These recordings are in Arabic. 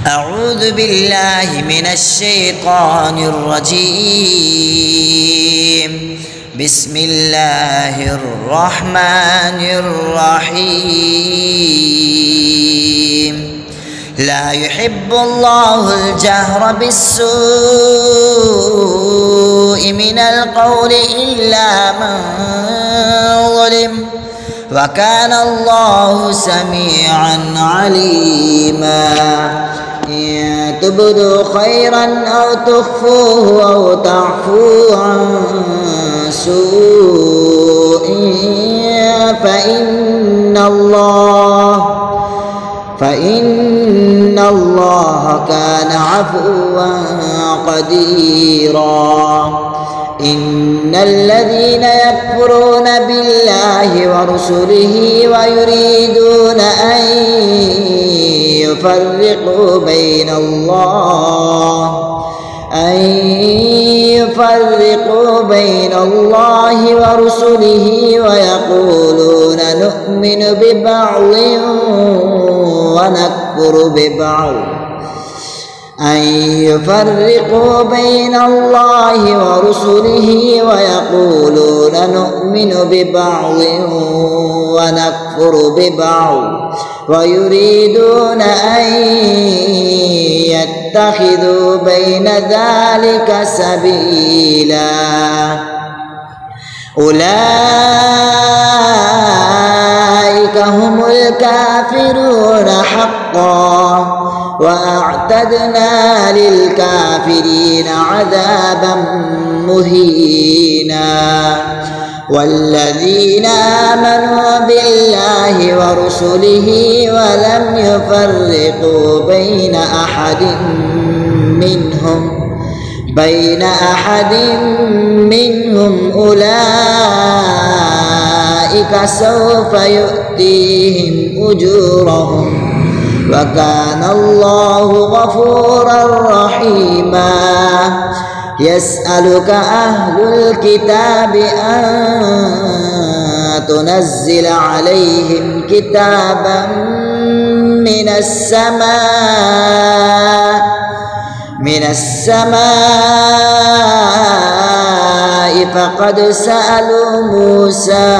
أعوذ بالله من الشيطان الرجيم. بسم الله الرحمن الرحيم. لا يحب الله الجهر بالسوء من القول إلا من ظلم، وكان الله سميعا عليما. إن تبدوا خيرا أو تخفوه أو تعفوا عن سوء فإن الله كان عفوا قديرا. إن الذين يكفرون بالله ورسله ويريدون أن يفرقوا بين الله ورسله ويقولون نؤمن ببعض ونكفر ببعض، ويريدون أن يتخذوا بين ذلك سبيلا. أولئك هم الكافرون حقا، وأعتدنا للكافرين عذابا مهينا. والذين آمنوا بالله ورسله ولم يفرقوا بين أحد منهم أولئك سوف يؤتيهم أجورهم، وكان الله غفورا رحيما. يسألك أهل الكتاب أن تنزل عليهم كتابا من السماء فقد سألوا موسى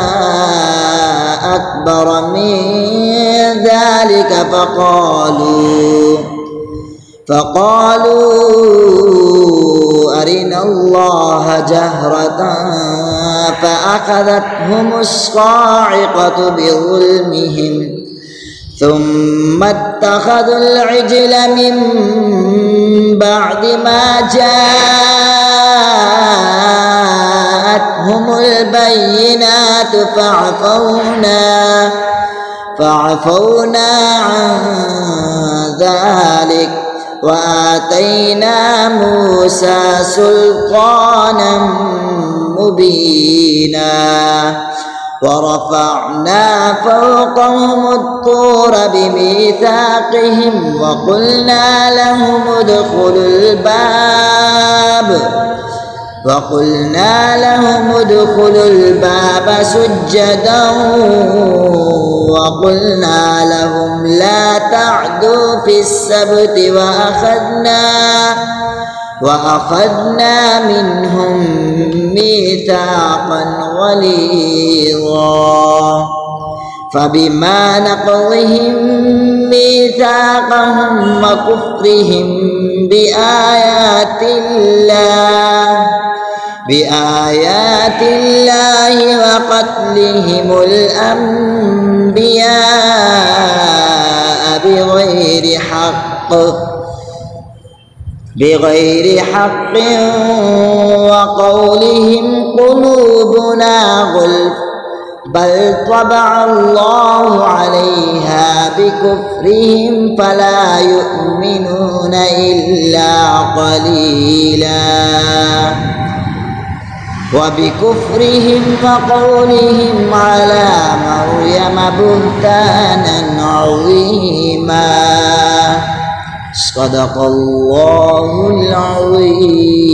أكبر من ذلك فقالوا أرنا الله جهرة فأخذتهم الصاعقة بظلمهم، ثم اتخذوا العجل من بعد ما جاءتهم البينات فعفونا عن ذلك وآتينا موسى سلطانا مبينا. ورفعنا فوقهم الطور بميثاقهم وقلنا لهم ادخلوا الباب سجدا وقلنا لهم لا تعدوا في السبت وأخذنا منهم ميثاقا غليظا. فبما نقضهم ميثاقهم وكفرهم بآيات الله وقتلهم الأنبياء بغير حق وقولهم قلوبنا غلف بل طبع الله عليها بكفرهم فلا يؤمنون إلا قليلا. وبكفرهم وقولهم على مريم بهتانا عظيما. صدق الله العظيم.